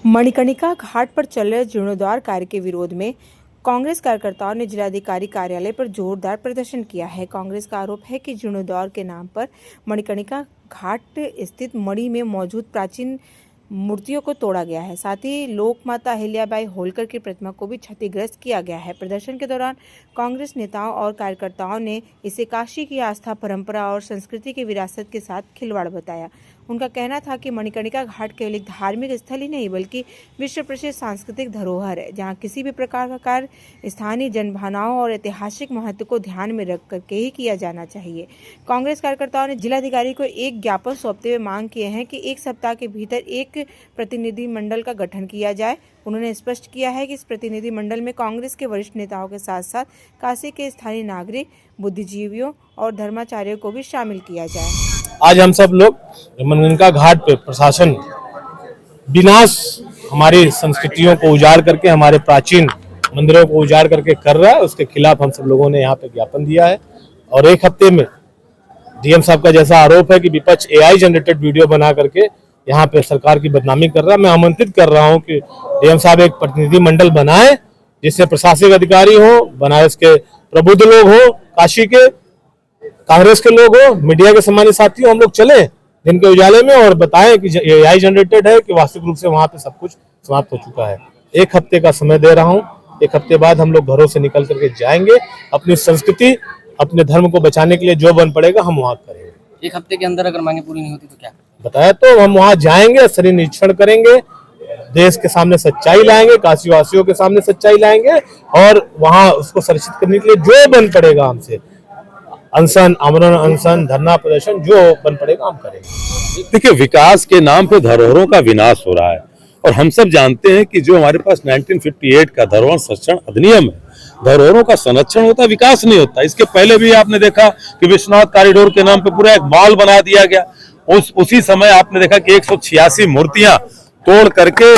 मणिकर्णिका घाट पर चल रहे जीर्णोद्धार कार्य के विरोध में कांग्रेस कार्यकर्ताओं ने जिलाधिकारी कार्यालय पर जोरदार प्रदर्शन किया है। कांग्रेस का आरोप है कि जीर्णोद्धार के नाम पर मणिकर्णिका घाट स्थित मणि में मौजूद प्राचीन मूर्तियों को तोड़ा गया है। साथ ही लोकमाता अहिल्याबाई होलकर की प्रतिमा को भी क्षतिग्रस्त किया गया है। प्रदर्शन के दौरान कांग्रेस नेताओं और कार्यकर्ताओं ने इसे काशी की आस्था, परंपरा और संस्कृति की विरासत के साथ खिलवाड़ बताया। उनका कहना था कि मणिकर्णिका घाट केवल एक धार्मिक स्थल ही नहीं बल्कि विश्व प्रसिद्ध सांस्कृतिक धरोहर है, जहां किसी भी प्रकार का कार्य स्थानीय जनभावनाओं और ऐतिहासिक महत्व को ध्यान में रख करके ही किया जाना चाहिए। कांग्रेस कार्यकर्ताओं ने जिलाधिकारी को एक ज्ञापन सौंपते हुए मांग किए हैं कि एक सप्ताह के भीतर एक प्रतिनिधि मंडल का गठन किया जाए। उन्होंने स्पष्ट किया है कि इस प्रतिनिधि मंडल में कांग्रेस के वरिष्ठ नेताओं के साथ साथ काशी के स्थानीय नागरिक, बुद्धिजीवियों और धर्माचार्यों को भी शामिल किया जाए। आज हम सब लोग मणिकर्णिका घाट पे प्रशासन विनाश हमारी संस्कृतियों को उजाड़ करके, हमारे प्राचीन मंदिरों को उजाड़ करके कर रहा है, उसके खिलाफ हम सब लोगों ने यहाँ पे ज्ञापन दिया है। और एक हफ्ते में डीएम साहब का जैसा आरोप है कि विपक्ष एआई जनरेटेड वीडियो बना करके यहाँ पे सरकार की बदनामी कर रहा है, मैं आमंत्रित कर रहा हूँ कि डीएम साहब एक प्रतिनिधि मंडल बनाए जिससे प्रशासनिक अधिकारी हो, बनारस के प्रबुद्ध लोग हो, काशी के कांग्रेस के लोग हो, मीडिया के सम्मानित साथी हो, हम लोग चले दिन के उजाले में और बताएं कि एआई जनरेटेड है कि वास्तविक रूप से वहां पे सब कुछ समाप्त हो चुका है। एक हफ्ते का समय दे रहा हूं, एक हफ्ते बाद हम लोग घरों से निकल करके जाएंगे। अपनी संस्कृति, अपने धर्म को बचाने के लिए जो बन पड़ेगा हम वहां करेंगे। एक हफ्ते के अंदर अगर मांगे पूरी नहीं होती तो क्या बताया? तो हम वहां जाएंगे, शरीर निरीक्षण करेंगे, देश के सामने सच्चाई लाएंगे, काशी वासियों के सामने सच्चाई लाएंगे और वहां उसको सुरक्षित करने के लिए जो बन पड़ेगा हमसे, अनशन, आमरण अनशन, धरना प्रदर्शन, जो बन पड़ेगा हम करेंगे। देखिए, विकास के नाम पे धरोहरों का विनाश हो रहा है और हम सब जानते हैं कि जो हमारे पास 1958 का धरोहर संरक्षण अधिनियम है, धरोहरों का संरक्षण होता है, विकास नहीं होता। इसके पहले भी आपने देखा कि विश्वनाथ कॉरिडोर के नाम पे पूरा एक मॉल बना दिया गया। उसी समय आपने देखा कि 186 मूर्तियां तोड़ करके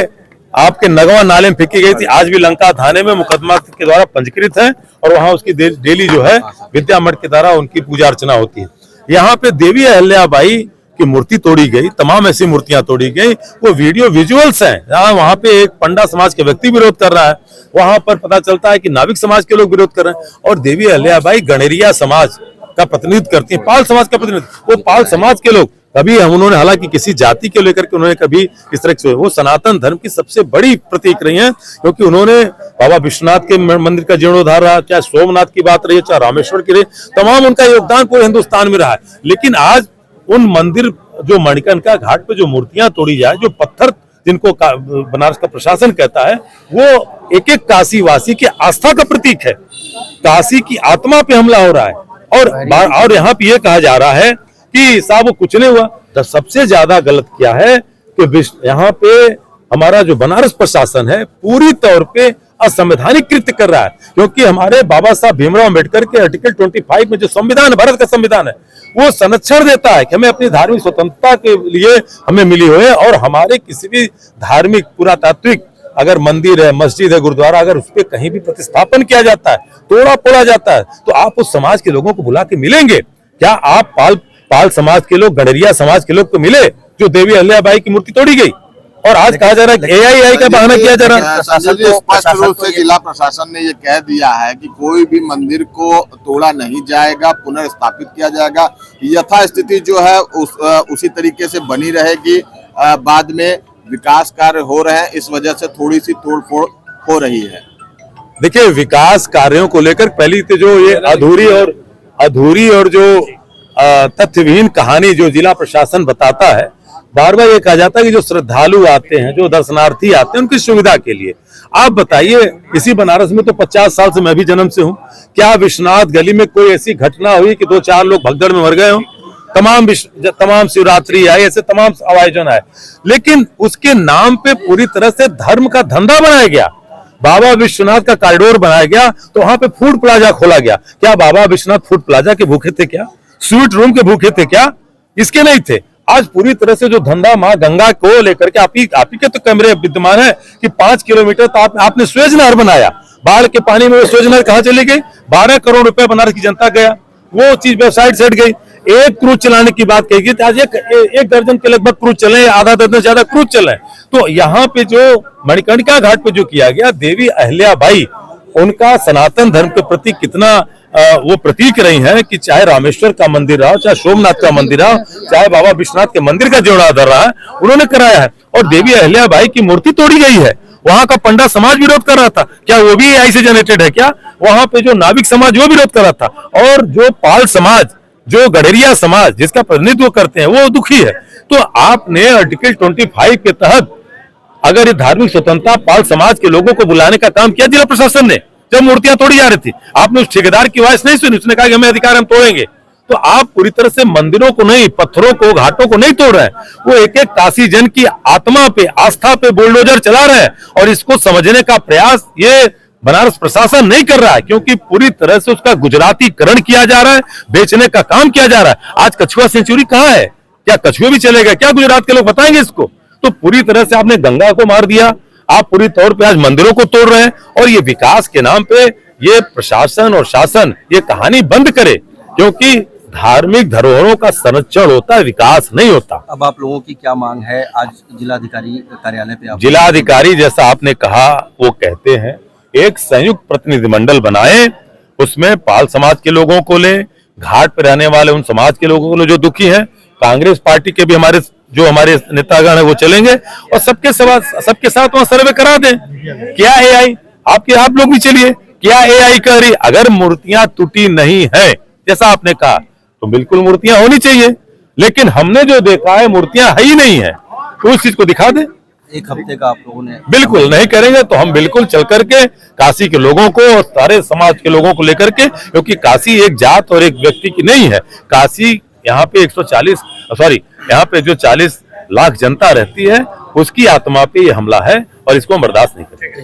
आपके नगवा नाले में फेंकी गई थी। आज भी लंका थाने में मुकदमा के द्वारा पंजीकृत है और वहां उसकी डेली जो है विद्या मठ के द्वारा उनकी पूजा अर्चना होती है। यहाँ पे देवी अहिल्याबाई की मूर्ति तोड़ी गई, तमाम ऐसी मूर्तियां तोड़ी गई। वो वीडियो विजुअल्स हैं, वहां पे एक पंडा समाज के व्यक्ति विरोध कर रहा है, वहां पर पता चलता है कि नाविक समाज के लोग विरोध कर रहे हैं। और देवी अहिल्याबाई गणेरिया समाज का प्रतिनिधित्व करती है, पाल समाज का प्रतिनिधित्व। वो पाल समाज के लोग कभी उन्होंने, हालांकि किसी जाति के लेकर के उन्होंने कभी इस तरह से, वो सनातन धर्म की सबसे बड़ी प्रतीक रही हैं, क्योंकि उन्होंने बाबा विश्वनाथ के मंदिर का जीर्णोद्धार रहा, चाहे सोमनाथ की बात रही, चाहे रामेश्वर की रही, तमाम उनका योगदान पूरे हिंदुस्तान में रहा है। लेकिन आज उन मंदिर, जो मणिकर्णिका घाट पे जो मूर्तियां तोड़ी जाए, जो पत्थर जिनको बनारस का प्रशासन कहता है, वो एक एक काशी वासी की आस्था का प्रतीक है। काशी की आत्मा पे हमला हो रहा है और यहाँ पे ये कहा जा रहा है कि साहब वो कुछ नहीं हुआ। तो सबसे ज्यादा गलत क्या है कि यहाँ पे हमारा जो बनारस प्रशासन है पूरी तौर पे असंवैधानिक कृत्य कर रहा है, क्योंकि हमारे बाबा साहब भीमराव अम्बेडकर के आर्टिकल 25 में जो संविधान, भारत का संविधान है, वो संरक्षण देता है कि हमें अपनी धार्मिक स्वतंत्रता के लिए हमें मिली हुई है और हमारे किसी भी धार्मिक पुरातात्विक अगर मंदिर है, मस्जिद है, गुरुद्वारा, अगर उस पर कहीं भी प्रतिस्थापन किया जाता है, तोड़ा फोड़ा जाता है, तो आप उस समाज के लोगों को बुला के मिलेंगे क्या? आप पाल समाज के लोग, गणेरिया समाज के लोग तो मिले जो देवी अहिल्याबाई की मूर्ति तोड़ी गई। और आज कहा जा रहा है एआई का बहाना किया जा रहा है। स्पष्ट रूप से जिला प्रशासन ने ये कह दिया है कि कोई भी मंदिर को तोड़ा नहीं जाएगा, पुनर्स्थापित किया जाएगा, यथास्थिति जो है उसी तरीके से बनी रहेगी। बाद में विकास कार्य हो रहे हैं, इस वजह से थोड़ी सी तोड़फोड़ हो रही है। देखिए, विकास कार्यों को लेकर पहली तो जो ये अधूरी और जो तथ्यविहीन कहानी जो जिला प्रशासन बताता है, बार बार ये कहा जाता है कि जो श्रद्धालु आते हैं, जो दर्शनार्थी आते हैं, उनकी सुविधा के लिए। आप बताइए, इसी बनारस में तो 50 साल से मैं भी जन्म से हूँ, क्या विश्वनाथ गली में कोई ऐसी घटना हुई कि 2-4 लोग भगदड़ में मर गए हों? तमाम शिवरात्रि आए, ऐसे तमाम आयोजन आए, लेकिन उसके नाम पे पूरी तरह से धर्म का धंधा बनाया गया। बाबा विश्वनाथ का कॉरिडोर बनाया गया तो वहां पे फूड प्लाजा खोला गया। क्या बाबा विश्वनाथ फूड प्लाजा के भूखे थे क्या? स्वीट रूम के भूखे थे क्या? इसके नहीं थे। आज पूरी तरह से जो धंधा मां गंगा को लेकर के आप ही के तो कैमरे विद्यमान है कि 5 किलोमीटर तो आपने स्वेज नहर बनाया, बाढ़ के पानी में वो स्वेज नहर कहां चली गई? 12 करोड़ रुपए बनारस की जनता गया, वो चीज वेबसाइट सेट गई। एक क्रूज चलाने की बात कही गई, आज एक दर्जन के लगभग क्रूज चले, आधा दर्जन से ज्यादा क्रूज चले। तो यहाँ पे जो मणिकर्णिका घाट पे जो किया गया, देवी अहिल्याबाई उनका सनातन धर्म के प्रति कितना वो प्रतीक रही है कि चाहे रामेश्वर का मंदिर रहा, चाहे सोमनाथ का मंदिर रहा, चाहे बाबा विश्वनाथ के मंदिर का जीर्णोद्धार रहा है, उन्होंने कराया है। और देवी अहिल्याबाई की मूर्ति तोड़ी गई है, वहां का पंडा समाज विरोध कर रहा था, क्या वो भी एआई से जनरेटेड है क्या? वहां पे जो नाविक समाज वो विरोध कर रहा था, और जो पाल समाज, जो गडेरिया समाज जिसका प्रतिनिधित्व करते हैं, वो दुखी है। तो आपने आर्टिकल 25 के तहत अगर ये धार्मिक स्वतंत्रता पाल समाज के लोगों को बुलाने का काम किया जिला प्रशासन ने, जब मूर्तियां तोड़ी जा रही थी, आपने उस ठेकेदार की आवाज नहीं सुनी, उसने कहा कि हमें अधिकार, हम तोड़ेंगे। तो आप पूरी तरह से मंदिरों को नहीं, पत्थरों को, घाटों को नहीं तोड़ रहे हैं, वो एक एक काशी जन की आत्मा पे, आस्था पे बुलडोजर चला रहे हैं। और इसको समझने का प्रयास ये बनारस प्रशासन नहीं कर रहा है, क्योंकि पूरी तरह से उसका गुजरातीकरण किया जा रहा है, बेचने का काम किया जा रहा है। आज कछुआ सेंचुरी कहाँ है? क्या कछुए भी चलेगा क्या? गुजरात के लोग बताएंगे इसको? तो पूरी तरह से आपने गंगा को मार दिया, आप पूरी तौर पे आज मंदिरों को तोड़ रहे हैं। और ये विकास के नाम पे ये प्रशासन और शासन ये कहानी बंद करे, क्योंकि धार्मिक धरोहरों का संरक्षण होता है, विकास नहीं होता। अब आप लोगों की क्या मांग है? आज जिलाधिकारी कार्यालय पे आप जिलाधिकारी, जैसा आपने कहा, वो कहते हैं एक संयुक्त प्रतिनिधिमंडल बनाए, उसमें पाल समाज के लोगों को ले, घाट पे रहने वाले उन समाज के लोगों को ले जो दुखी हैं, कांग्रेस पार्टी के भी हमारे नेतागण है वो चलेंगे, और सबके साथ वहां सर्वे करा दें। क्या एआई आप लोग भी चलिए, क्या एआई कह रही? अगर मूर्तियां टूटी नहीं है जैसा आपने कहा, तो बिल्कुल मूर्तियां होनी चाहिए, लेकिन हमने जो देखा है मूर्तियां है ही नहीं है, तो उस चीज को दिखा दे। एक हफ्ते का आप लोगों ने बिल्कुल नहीं करेंगे तो हम बिल्कुल चल करके काशी के लोगों को और सारे समाज के लोगों को लेकर के, क्योंकि काशी एक जात और एक व्यक्ति की नहीं है। काशी यहाँ पे यहाँ पे जो 40 लाख जनता रहती है, उसकी आत्मा पे ये हमला है, और इसको हम बर्दाश्त नहीं करेंगे।